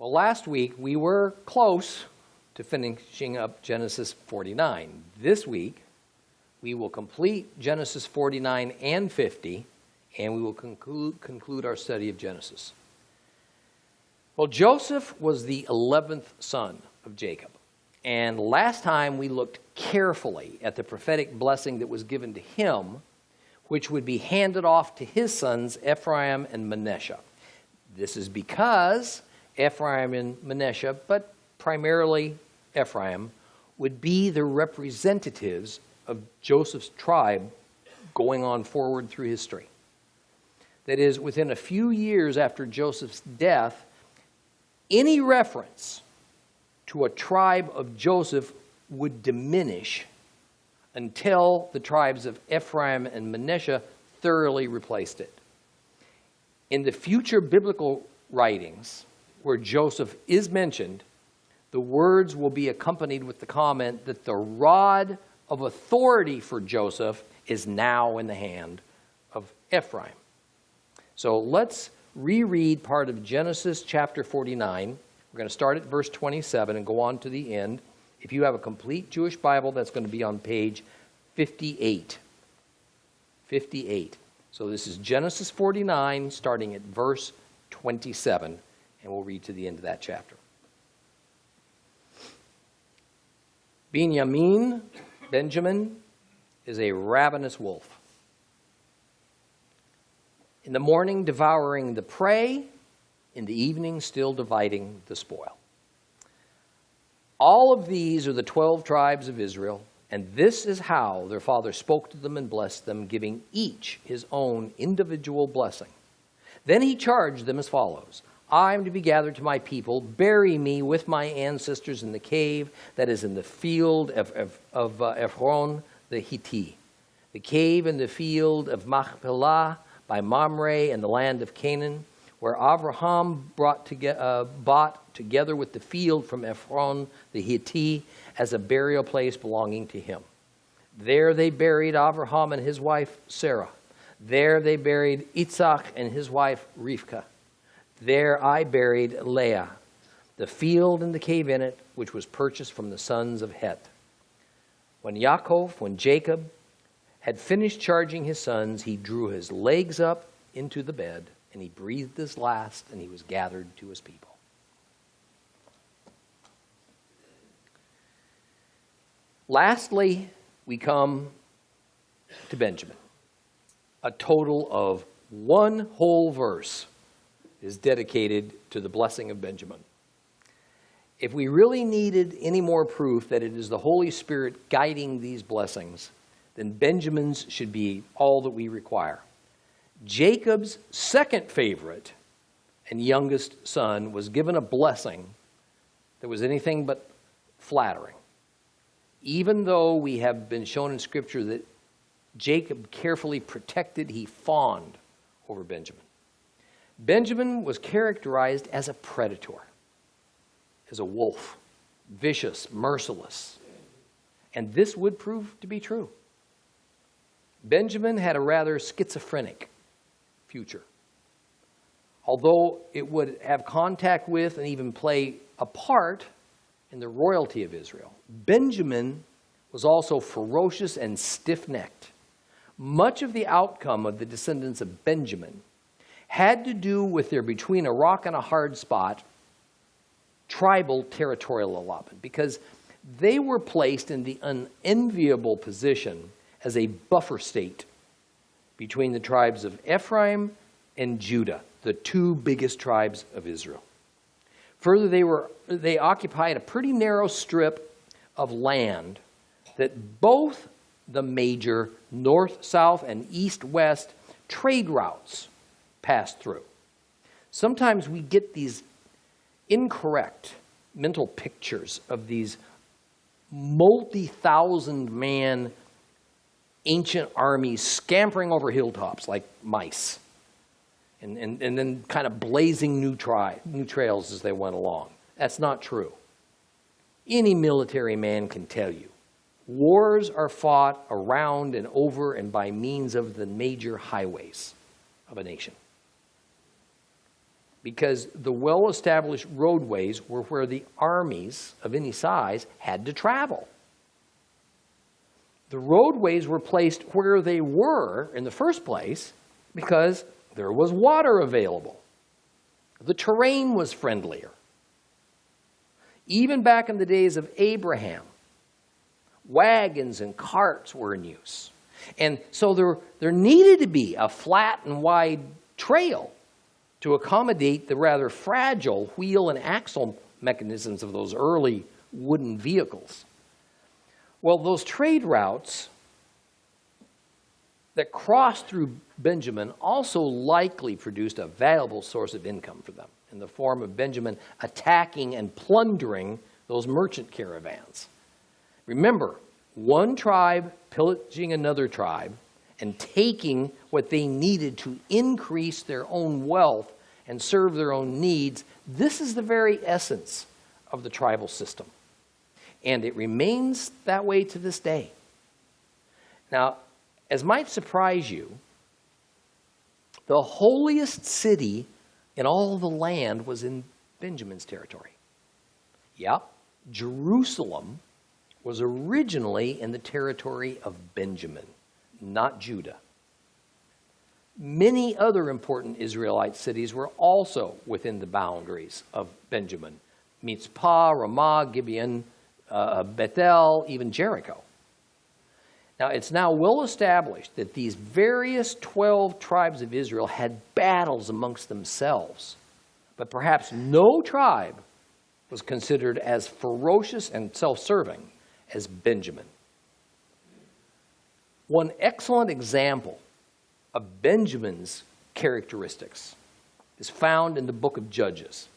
Well, last week we were close to finishing up Genesis 49. This week we will complete Genesis 49 and 50, and we will conclude our study of Genesis. Well, Joseph was the 11th son of Jacob. And last time we looked carefully at the prophetic blessing that was given to him, which would be handed off to his sons, Ephraim and Manasseh. This is because Ephraim and Manasseh, but primarily Ephraim, would be the representatives of Joseph's tribe going on forward through history. That is, within a few years after Joseph's death, any reference to a tribe of Joseph would diminish until the tribes of Ephraim and Manasseh thoroughly replaced it. In the future biblical writings where Joseph is mentioned, the words will be accompanied with the comment that the rod of authority for Joseph is now in the hand of Ephraim. So let's reread part of Genesis chapter 49. We're going to start at verse 27 and go on to the end. If you have a complete Jewish Bible, that's going to be on page 58. 58. So this is Genesis 49, starting at verse 27, and we'll read to the end of that chapter. Benjamin is a ravenous wolf. In the morning devouring the prey, in the evening still dividing the spoil. All of these are the 12 tribes of Israel, and this is how their father spoke to them and blessed them, giving each his own individual blessing. Then he charged them as follows: I am to be gathered to my people. Bury me with my ancestors in the cave that is in the field of Ephron the Hittite, the cave in the field of Machpelah by Mamre in the land of Canaan, where Abraham bought together with the field from Ephron the Hittite as a burial place belonging to him. There they buried Abraham and his wife Sarah. There they buried Isaac and his wife Rivkah. There I buried Leah, the field and the cave in it, which was purchased from the sons of Het. When Jacob had finished charging his sons, he drew his legs up into the bed, and he breathed his last, and he was gathered to his people. Lastly, we come to Benjamin. A total of one whole verse is dedicated to the blessing of Benjamin. If we really needed any more proof that it is the Holy Spirit guiding these blessings, then Benjamin's should be all that we require. Jacob's second favorite and youngest son was given a blessing that was anything but flattering. Even though we have been shown in Scripture that Jacob carefully protected, he fawned over Benjamin. Benjamin was characterized as a predator, as a wolf, vicious, merciless. And this would prove to be true. Benjamin had a rather schizophrenic future. Although it would have contact with and even play a part in the royalty of Israel, Benjamin was also ferocious and stiff-necked. Much of the outcome of the descendants of Benjamin had to do with their between a rock and a hard spot tribal territorial allotment, because they were placed in the unenviable position as a buffer state between the tribes of Ephraim and Judah, the two biggest tribes of Israel. Further, they occupied a pretty narrow strip of land that both the major north, south, and east-west trade routes passed through. Sometimes we get these incorrect mental pictures of these multi-thousand-man ancient armies scampering over hilltops like mice, and then kind of blazing new trails as they went along. That's not true. Any military man can tell you. Wars are fought around and over and by means of the major highways of a nation. because the well-established roadways were where the armies of any size had to travel. The roadways were placed where they were in the first place because there was water available. The terrain was friendlier. Even back in the days of Abraham, wagons and carts were in use. And so there needed to be a flat and wide trail to accommodate the rather fragile wheel and axle mechanisms of those early wooden vehicles. Well, those trade routes that crossed through Benjamin also likely produced a valuable source of income for them in the form of Benjamin attacking and plundering those merchant caravans. Remember, one tribe pillaging another tribe and taking what they needed to increase their own wealth and serve their own needs, this is the very essence of the tribal system. And it remains that way to this day. Now, as might surprise you, the holiest city in all the land was in Benjamin's territory. Yep, Jerusalem was originally in the territory of Benjamin, not Judah. Many other important Israelite cities were also within the boundaries of Benjamin. Mitzpah, Ramah, Gibeon, Bethel, even Jericho. Now, it's now well established that these various 12 tribes of Israel had battles amongst themselves, but perhaps no tribe was considered as ferocious and self-serving as Benjamin. One excellent example of Benjamin's characteristics is found in the book of Judges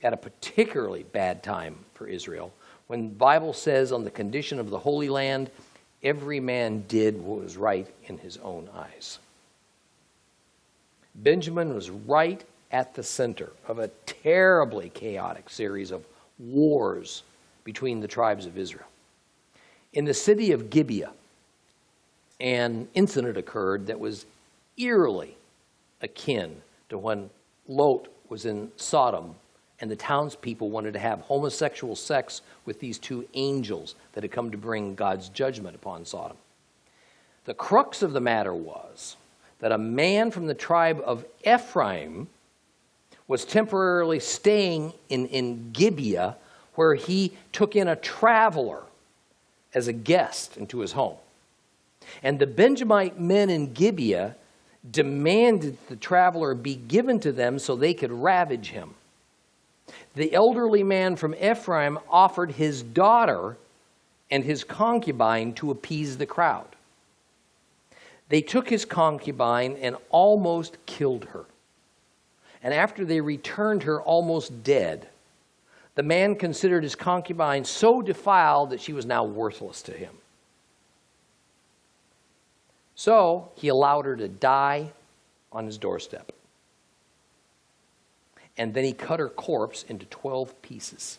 at a particularly bad time for Israel, when the Bible says on the condition of the Holy Land, every man did what was right in his own eyes. Benjamin was right at the center of a terribly chaotic series of wars between the tribes of Israel. In the city of Gibeah, an incident occurred that was eerily akin to when Lot was in Sodom and the townspeople wanted to have homosexual sex with these two angels that had come to bring God's judgment upon Sodom. The crux of the matter was that a man from the tribe of Ephraim was temporarily staying in Gibeah, where he took in a traveler as a guest into his home. And the Benjamite men in Gibeah demanded the traveler be given to them so they could ravage him. The elderly man from Ephraim offered his daughter and his concubine to appease the crowd. They took his concubine and almost killed her. And after they returned her almost dead, the man considered his concubine so defiled that she was now worthless to him. So he allowed her to die on his doorstep. And then he cut her corpse into 12 pieces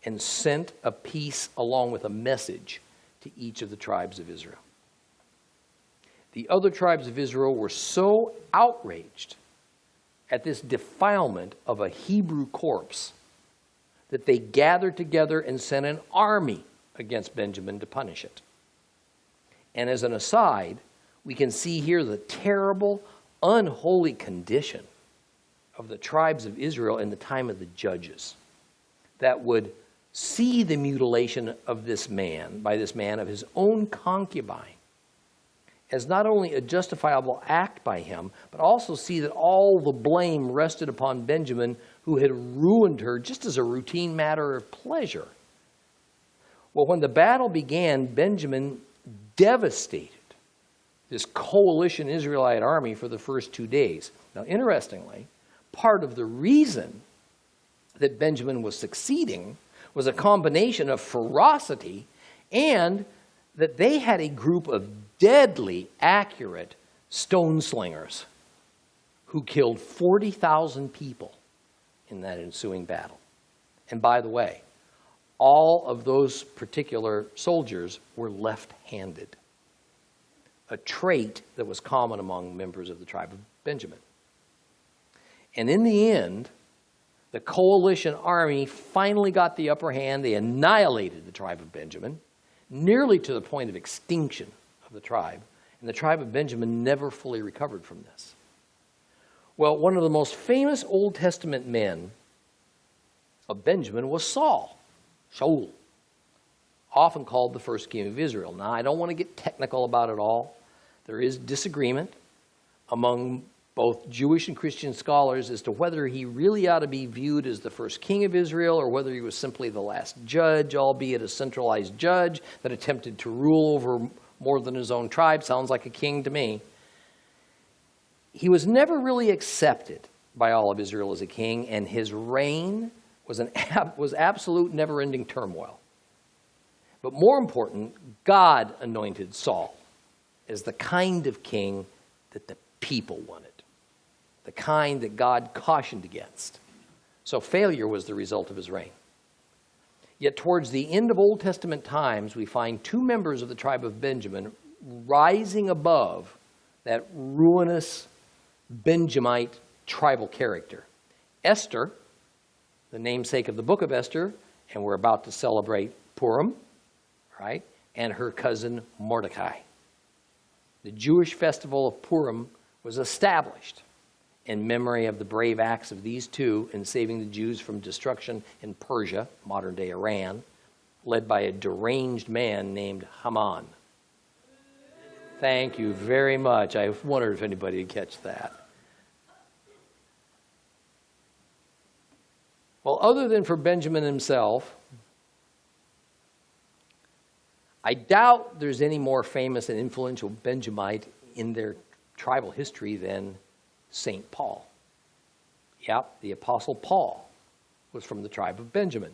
and sent a piece along with a message to each of the tribes of Israel. The other tribes of Israel were so outraged at this defilement of a Hebrew corpse that they gathered together and sent an army against Benjamin to punish it. And as an aside, we can see here the terrible, unholy condition of the tribes of Israel in the time of the judges that would see the mutilation of this man, by this man, of his own concubine as not only a justifiable act by him, but also see that all the blame rested upon Benjamin, who had ruined her just as a routine matter of pleasure. Well, when the battle began, Benjamin devastated this coalition Israelite army for the first 2 days. Now, interestingly, part of the reason that Benjamin was succeeding was a combination of ferocity and that they had a group of deadly accurate stone slingers who killed 40,000 people in that ensuing battle. And by the way, all of those particular soldiers were left-handed, a trait that was common among members of the tribe of Benjamin. And in the end, the coalition army finally got the upper hand. They annihilated the tribe of Benjamin, nearly to the point of extinction of the tribe. And the tribe of Benjamin never fully recovered from this. Well, one of the most famous Old Testament men of Benjamin was Saul, Shaul, often called the first king of Israel. Now, I don't want to get technical about it all. There is disagreement among both Jewish and Christian scholars as to whether he really ought to be viewed as the first king of Israel or whether he was simply the last judge, albeit a centralized judge that attempted to rule over more than his own tribe. Sounds like a king to me. He was never really accepted by all of Israel as a king, and his reign was absolute never-ending turmoil. But more important, God anointed Saul as the kind of king that the people wanted, the kind that God cautioned against. So failure was the result of his reign. Yet towards the end of Old Testament times, we find two members of the tribe of Benjamin rising above that ruinous Benjamite tribal character. Esther, the namesake of the book of Esther, and we're about to celebrate Purim, right? And her cousin Mordecai. The Jewish festival of Purim was established in memory of the brave acts of these two in saving the Jews from destruction in Persia, modern-day Iran, led by a deranged man named Haman. Thank you very much. I wondered if anybody would catch that. Well, other than for Benjamin himself, I doubt there's any more famous and influential Benjamite in their tribal history than St. Paul. Yep, the Apostle Paul was from the tribe of Benjamin.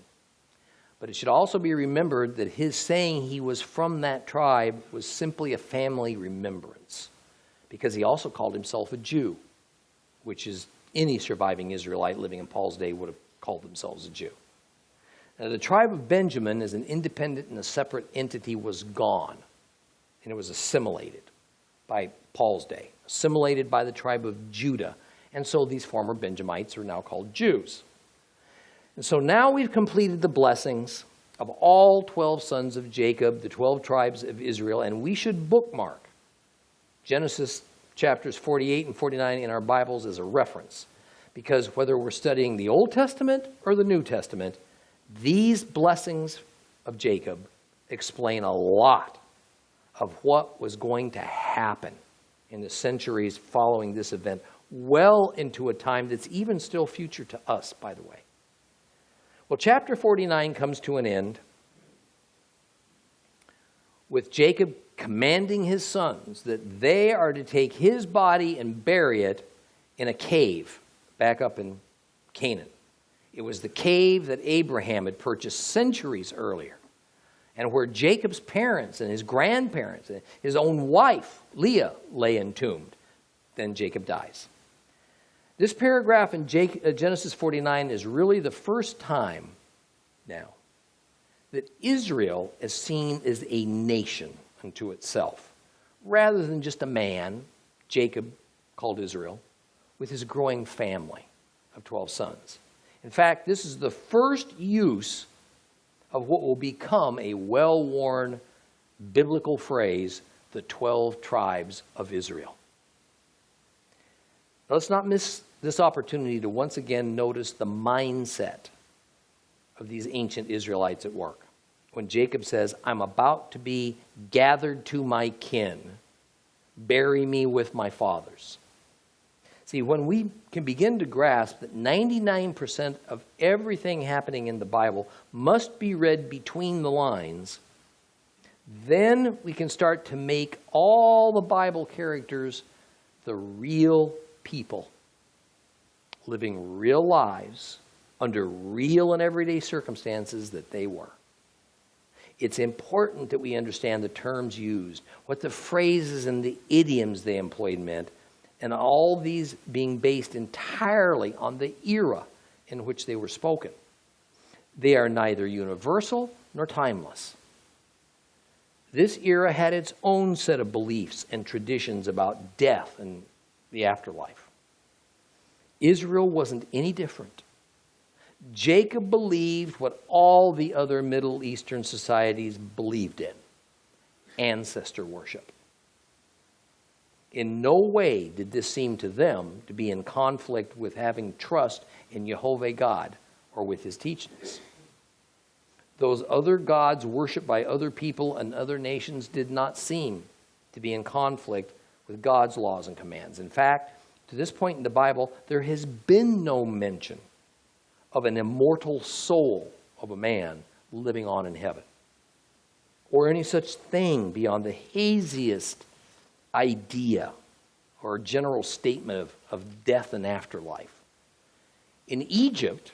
But it should also be remembered that his saying he was from that tribe was simply a family remembrance, because he also called himself a Jew, which is any surviving Israelite living in Paul's day would have called themselves a Jew. Now, the tribe of Benjamin as an independent and a separate entity was gone, and it was assimilated by Paul's day, assimilated by the tribe of Judah, and so these former Benjamites are now called Jews. And so now we've completed the blessings of all 12 sons of Jacob, the 12 tribes of Israel, and we should bookmark Genesis chapters 48 and 49 in our Bibles as a reference, because whether we're studying the Old Testament or the New Testament, these blessings of Jacob explain a lot of what was going to happen in the centuries following this event, well into a time that's even still future to us, by the way. Well, chapter 49 comes to an end with Jacob commanding his sons that they are to take his body and bury it in a cave back up in Canaan. It was the cave that Abraham had purchased centuries earlier, and where Jacob's parents and his grandparents and his own wife, Leah, lay entombed. Then Jacob dies. This paragraph in Genesis 49 is really the first time now that Israel is seen as a nation unto itself, rather than just a man, Jacob called Israel, with his growing family of 12 sons. In fact, this is the first use of what will become a well-worn biblical phrase, the 12 tribes of Israel. Now, let's not miss this opportunity to once again notice the mindset of these ancient Israelites at work. When Jacob says, I'm about to be gathered to my kin, bury me with my fathers. See, when we can begin to grasp that 99% of everything happening in the Bible must be read between the lines, then we can start to make all the Bible characters the real people, living real lives under real and everyday circumstances that they were. It's important that we understand the terms used, what the phrases and the idioms they employed meant, and all these being based entirely on the era in which they were spoken. They are neither universal nor timeless. This era had its own set of beliefs and traditions about death and the afterlife. Israel wasn't any different. Jacob believed what all the other Middle Eastern societies believed in: ancestor worship. In no way did this seem to them to be in conflict with having trust in Jehovah God or with his teachings. Those other gods worshipped by other people and other nations did not seem to be in conflict with God's laws and commands. In fact, to this point in the Bible, there has been no mention of an immortal soul of a man living on in heaven, or any such thing beyond the haziest idea or general statement of death and afterlife. In Egypt,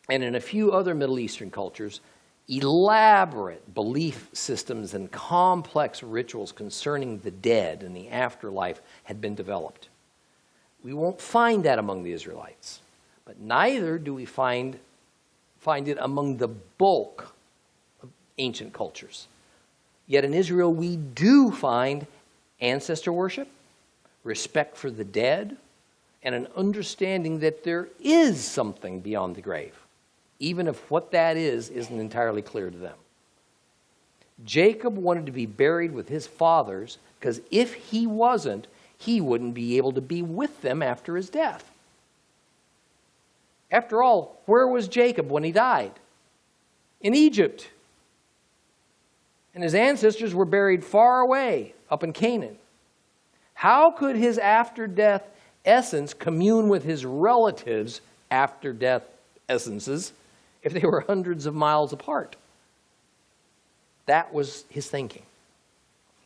and in a few other Middle Eastern cultures, elaborate belief systems and complex rituals concerning the dead and the afterlife had been developed. We won't find that among the Israelites, but neither do we find it among the bulk of ancient cultures. Yet in Israel, we do find ancestor worship, respect for the dead, and an understanding that there is something beyond the grave, even if what that is isn't entirely clear to them. Jacob wanted to be buried with his fathers because if he wasn't, he wouldn't be able to be with them after his death. After all, where was Jacob when he died? In Egypt. And his ancestors were buried far away, up in Canaan. How could his after-death essence commune with his relatives' after-death essences if they were hundreds of miles apart? That was his thinking.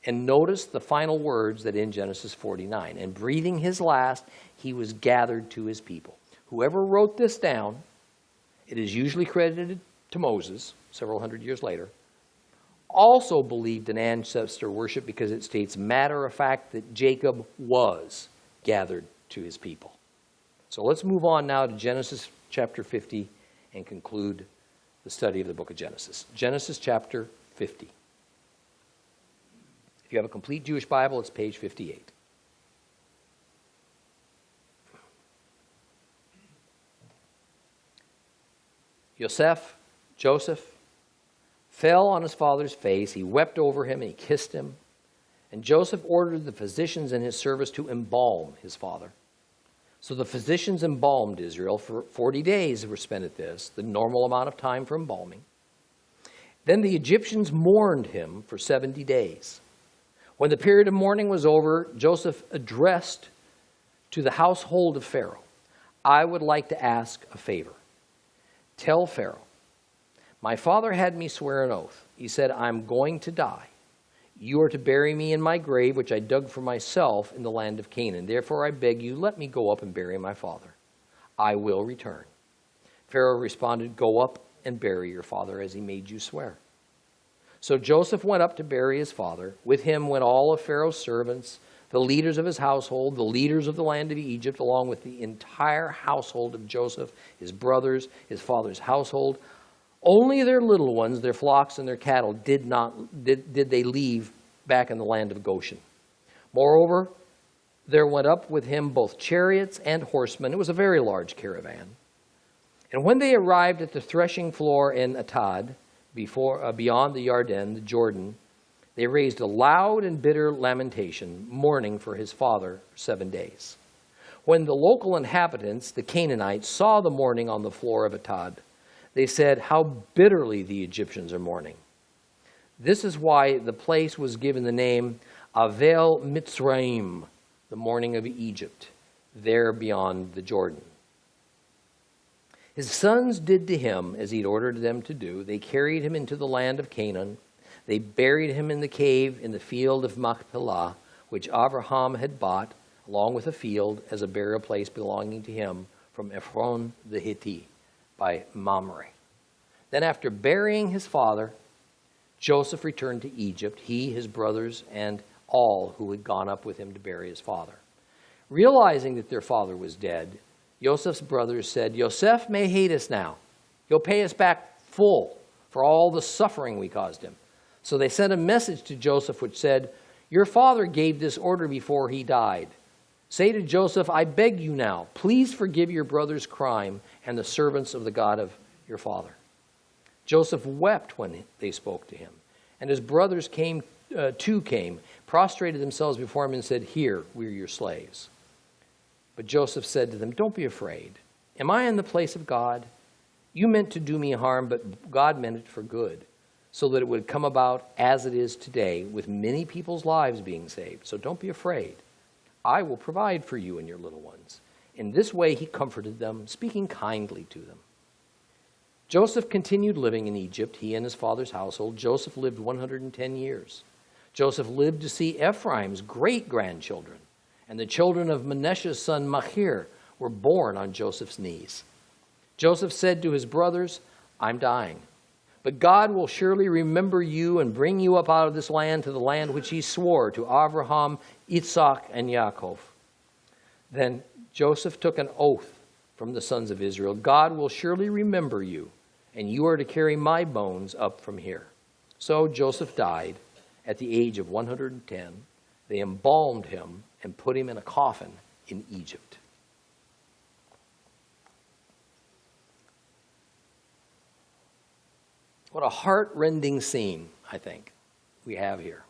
And notice the final words that in Genesis 49. And breathing his last, he was gathered to his people. Whoever wrote this down, it is usually credited to Moses, several hundred years later, also believed in ancestor worship because it states matter of fact that Jacob was gathered to his people. So let's move on now to Genesis chapter 50 and conclude the study of the book of Genesis. Genesis chapter 50. If you have a complete Jewish Bible, it's page 58. Joseph, fell on his father's face. He wept over him and he kissed him. And Joseph ordered the physicians in his service to embalm his father. So the physicians embalmed Israel. For 40 days were spent at this, the normal amount of time for embalming. Then the Egyptians mourned him for 70 days. When the period of mourning was over, Joseph addressed to the household of Pharaoh, I would like to ask a favor. Tell Pharaoh, my father had me swear an oath. He said, I'm going to die. You are to bury me in my grave, which I dug for myself in the land of Canaan. Therefore, I beg you, let me go up and bury my father. I will return. Pharaoh responded, go up and bury your father as he made you swear. So Joseph went up to bury his father. With him went all of Pharaoh's servants, the leaders of his household, the leaders of the land of Egypt, along with the entire household of Joseph, his brothers, his father's household. Only their little ones, their flocks and their cattle, did they leave back in the land of Goshen. Moreover, there went up with him both chariots and horsemen. It was a very large caravan. And when they arrived at the threshing floor in Atad, beyond the Jordan, they raised a loud and bitter lamentation, mourning for his father 7 days. When the local inhabitants, the Canaanites, saw the mourning on the floor of Atad, they said, how bitterly the Egyptians are mourning. This is why the place was given the name Avel Mitzrayim, the mourning of Egypt, there beyond the Jordan. His sons did to him as he'd ordered them to do. They carried him into the land of Canaan. They buried him in the cave in the field of Machpelah, which Abraham had bought, along with a field as a burial place belonging to him from Ephron the Hittite by Mamre. Then after burying his father, Joseph returned to Egypt, he, his brothers, and all who had gone up with him to bury his father. Realizing that their father was dead, Joseph's brothers said, Joseph may hate us now. He'll pay us back full for all the suffering we caused him. So they sent a message to Joseph which said, your father gave this order before he died. Say to Joseph, I beg you now, please forgive your brother's crime and the servants of the God of your father. Joseph wept when they spoke to him, and his brothers came, prostrated themselves before him and said, Here, we are your slaves. But Joseph said to them, Don't be afraid. Am I in the place of God? You meant to do me harm, but God meant it for good, so that it would come about as it is today, with many people's lives being saved. So don't be afraid. I will provide for you and your little ones. In this way he comforted them, speaking kindly to them. Joseph continued living in Egypt, he and his father's household. Joseph lived 110 years. Joseph lived to see Ephraim's great-grandchildren, and the children of Manasseh's son Machir were born on Joseph's knees. Joseph said to his brothers, I'm dying, but God will surely remember you and bring you up out of this land to the land which he swore to Abraham, Isaac, and Yaakov. Then Joseph took an oath from the sons of Israel. God will surely remember you, and you are to carry my bones up from here. So Joseph died at the age of 110. They embalmed him and put him in a coffin in Egypt. What a heart-rending scene, I think, we have here,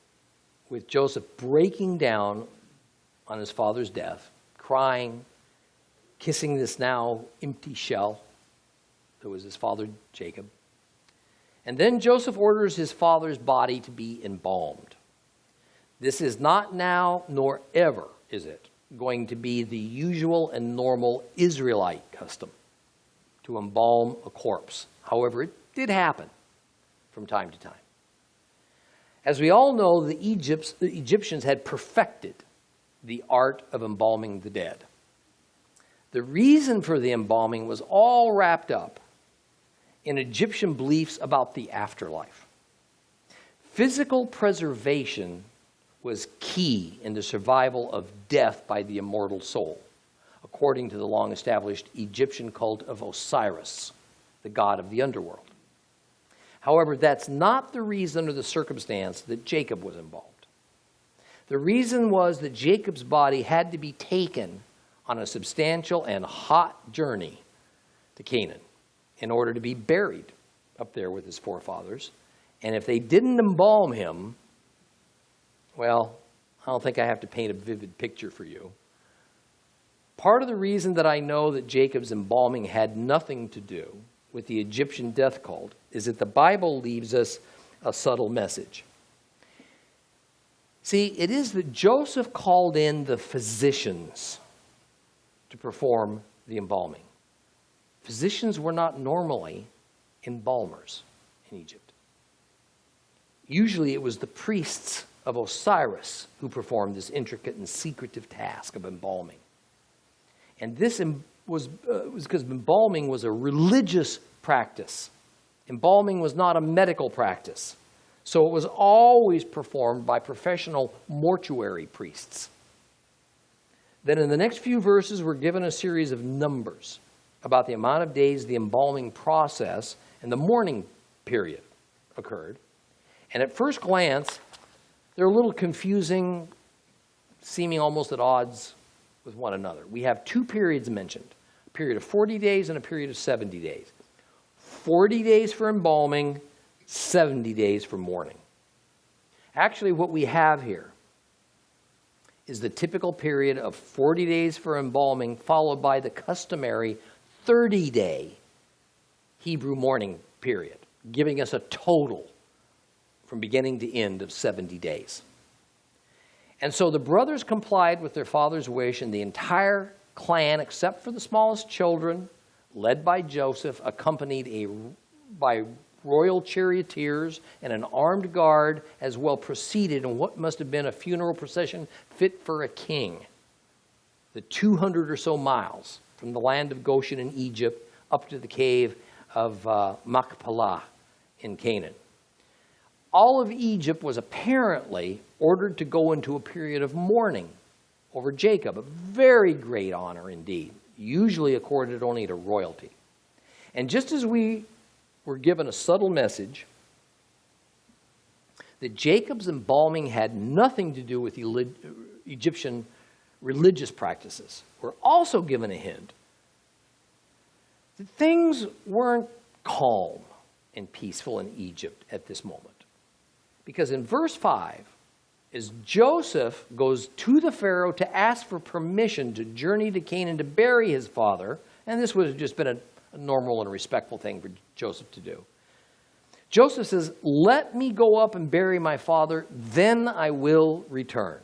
with Joseph breaking down on his father's death, crying, kissing this now empty shell that was his father Jacob. And then Joseph orders his father's body to be embalmed. This is not now nor ever, is it, going to be the usual and normal Israelite custom to embalm a corpse. However, it did happen from time to time. As we all know, the Egyptians had perfected the art of embalming the dead. The reason for the embalming was all wrapped up in Egyptian beliefs about the afterlife. Physical preservation was key in the survival of death by the immortal soul, according to the long-established Egyptian cult of Osiris, the god of the underworld. However, that's not the reason or the circumstance that Jacob was embalmed. The reason was that Jacob's body had to be taken on a substantial and hot journey to Canaan in order to be buried up there with his forefathers. And if they didn't embalm him, well, I don't think I have to paint a vivid picture for you. Part of the reason that I know that Jacob's embalming had nothing to do with the Egyptian death cult is that the Bible leaves us a subtle message. See, it is that Joseph called in the physicians to perform the embalming. Physicians were not normally embalmers in Egypt. Usually it was the priests of Osiris who performed this intricate and secretive task of embalming. And this was because embalming was a religious practice. Embalming was not a medical practice. So it was always performed by professional mortuary priests. Then in the next few verses, we're given a series of numbers about the amount of days the embalming process and the mourning period occurred. And at first glance, they're a little confusing, seeming almost at odds with one another. We have two periods mentioned, a period of 40 days and a period of 70 days. 40 days for embalming, 70 days for mourning. Actually, what we have here is the typical period of 40 days for embalming, followed by the customary 30-day Hebrew mourning period, giving us a total from beginning to end of 70 days. And so the brothers complied with their father's wish, and the entire clan, except for the smallest children, led by Joseph, accompanied by royal charioteers and an armed guard, as well proceeded in what must have been a funeral procession fit for a king, the 200 or so miles from the land of Goshen in Egypt up to the cave of Machpelah in Canaan. All of Egypt was apparently ordered to go into a period of mourning over Jacob, a very great honor indeed, usually accorded only to royalty. And just as we were given a subtle message that Jacob's embalming had nothing to do with Egyptian religious practices were also given a hint that things weren't calm and peaceful in Egypt at this moment. Because in verse 5, as Joseph goes to the Pharaoh to ask for permission to journey to Canaan to bury his father, and this would have just been a normal and respectful thing for Joseph to do. Joseph says, "Let me go up and bury my father, then I will return."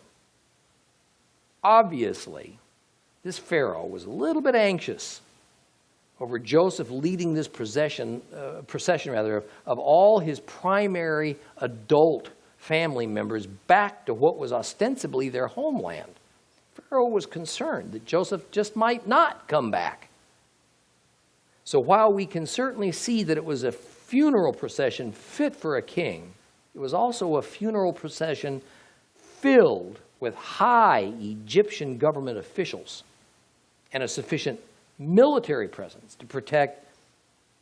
Obviously, this Pharaoh was a little bit anxious over Joseph leading this procession of all his primary adult family members back to what was ostensibly their homeland. Pharaoh was concerned that Joseph just might not come back. So while we can certainly see that it was a funeral procession fit for a king, it was also a funeral procession filled with high Egyptian government officials and a sufficient military presence to protect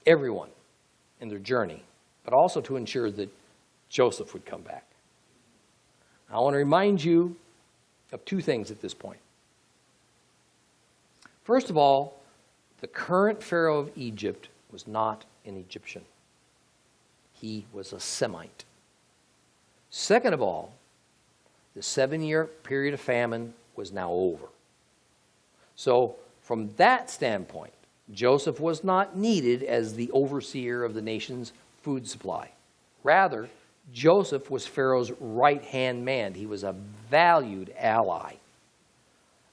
everyone in their journey, but also to ensure that Joseph would come back. I want to remind you of two things at this point. First of all, the current Pharaoh of Egypt was not an Egyptian. He was a Semite. Second of all, the 7-year period of famine was now over. So, from that standpoint, Joseph was not needed as the overseer of the nation's food supply. Rather, Joseph was Pharaoh's right-hand man. He was a valued ally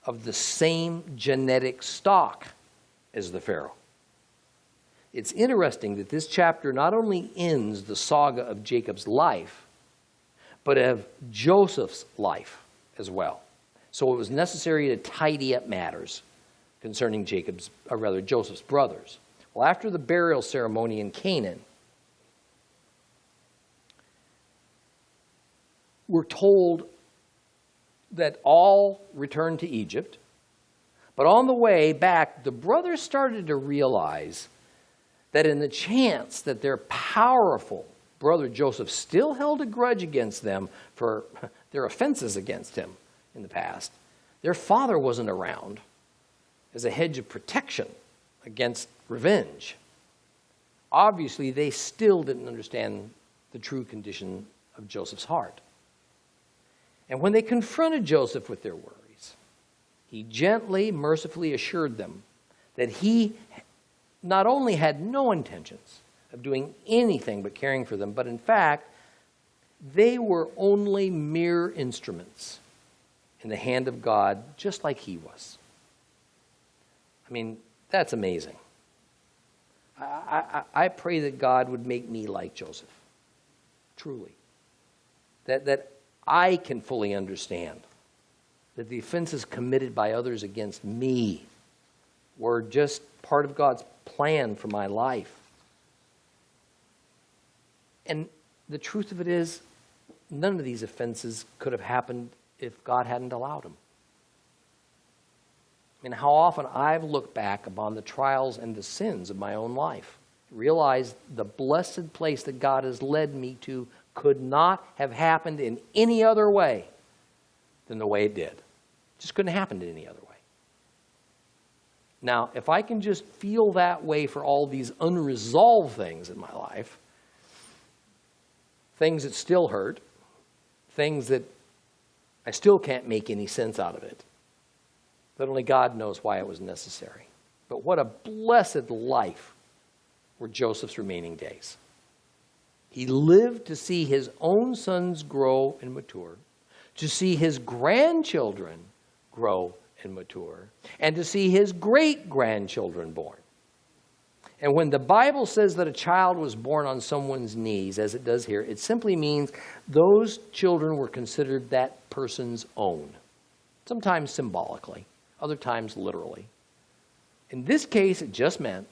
of the same genetic stock as the Pharaoh. It's interesting that this chapter not only ends the saga of Jacob's life, but of Joseph's life as well. So it was necessary to tidy up matters concerning Joseph's brothers. Well, after the burial ceremony in Canaan, we're told that all returned to Egypt, but on the way back, the brothers started to realize that in the chance that their powerful brother Joseph still held a grudge against them for their offenses against him in the past, their father wasn't around as a hedge of protection against revenge. Obviously, they still didn't understand the true condition of Joseph's heart. And when they confronted Joseph with their worries, he gently, mercifully assured them that he not only had no intentions of doing anything but caring for them, but in fact, they were only mere instruments in the hand of God, just like he was. I mean, that's amazing. I pray that God would make me like Joseph, truly. That I can fully understand that the offenses committed by others against me were just part of God's plan for my life. And the truth of it is, none of these offenses could have happened if God hadn't allowed them. I mean, how often I've looked back upon the trials and the sins of my own life, realized the blessed place that God has led me to could not have happened in any other way than the way it did. It just couldn't have happened in any other way. Now, if I can just feel that way for all these unresolved things in my life, things that still hurt, things that I still can't make any sense out of it, that only God knows why it was necessary. But what a blessed life were Joseph's remaining days. He lived to see his own sons grow and mature, to see his grandchildren grow and mature, and to see his great-grandchildren born. And when the Bible says that a child was born on someone's knees, as it does here, it simply means those children were considered that person's own, sometimes symbolically, other times literally. In this case, it just meant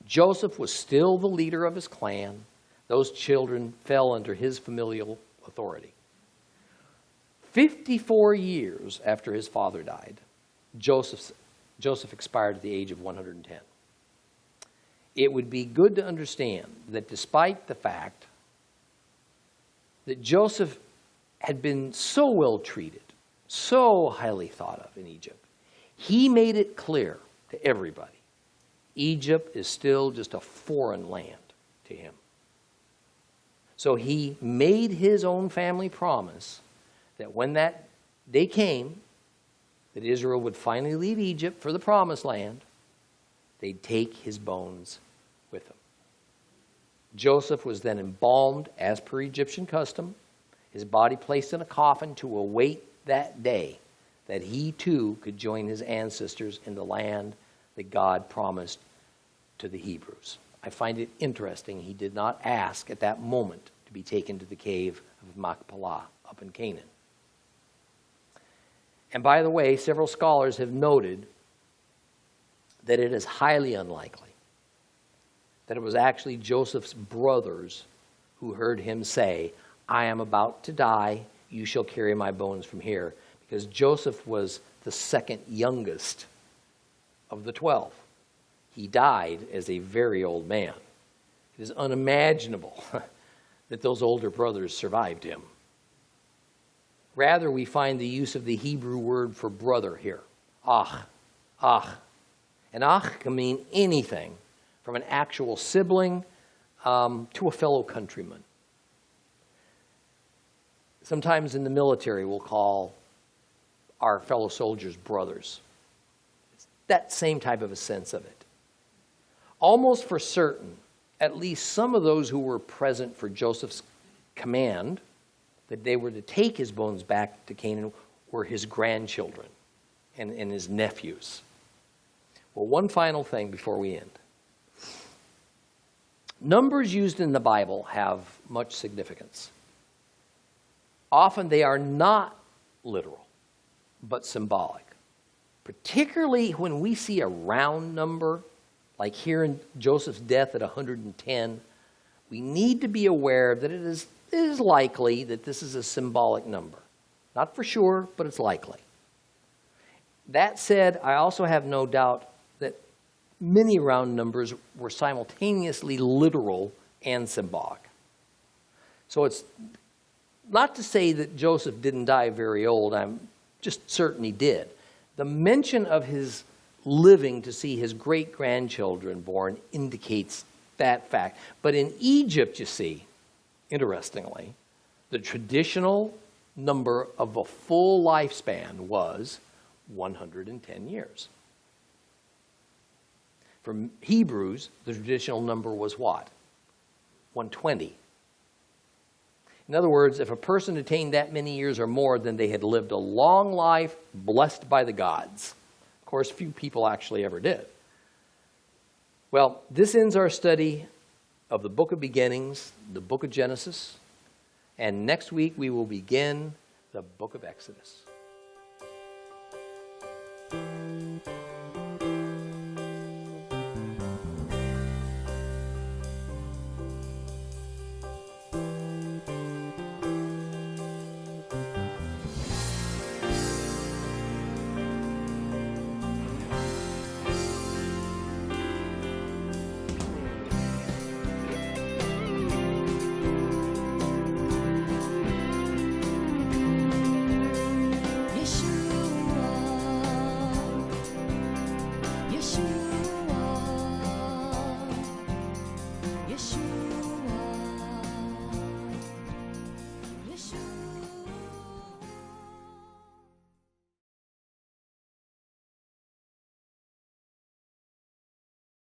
Joseph was still the leader of his clan. Those children fell under his familial authority. 54 years after his father died, Joseph expired at the age of 110. It would be good to understand that despite the fact that Joseph had been so well treated, so highly thought of in Egypt. He made it clear to everybody, Egypt is still just a foreign land to him. So he made his own family promise that when that day came, that Israel would finally leave Egypt for the promised land, they'd take his bones with them. Joseph was then embalmed as per Egyptian custom, his body placed in a coffin to await that day that he too could join his ancestors in the land that God promised to the Hebrews. I find it interesting he did not ask at that moment to be taken to the cave of Machpelah up in Canaan. And by the way, several scholars have noted that it is highly unlikely that it was actually Joseph's brothers who heard him say, I am about to die, you shall carry my bones from here. Because Joseph was the second youngest of the 12. He died as a very old man. It is unimaginable that those older brothers survived him. Rather, we find the use of the Hebrew word for brother here, ach. And ach can mean anything from an actual sibling to a fellow countryman. Sometimes in the military, we'll call our fellow soldiers brothers. It's that same type of a sense of it. Almost for certain, at least some of those who were present for Joseph's command that they were to take his bones back to Canaan were his grandchildren and his nephews. Well, one final thing before we end. Numbers used in the Bible have much significance. Often they are not literal, but symbolic. Particularly when we see a round number, like here in Joseph's death at 110, we need to be aware that it is likely that this is a symbolic number. Not for sure, but it's likely. That said, I also have no doubt that many round numbers were simultaneously literal and symbolic. So it's not to say that Joseph didn't die very old. I'm just certain he did. The mention of his living to see his great-grandchildren born indicates that fact. But in Egypt, you see, interestingly, the traditional number of a full lifespan was 110 years. For Hebrews, the traditional number was what? 120. In other words, if a person attained that many years or more, then they had lived a long life blessed by the gods. Of course, few people actually ever did. Well, this ends our study of the book of beginnings, the book of Genesis, and next week we will begin the book of Exodus.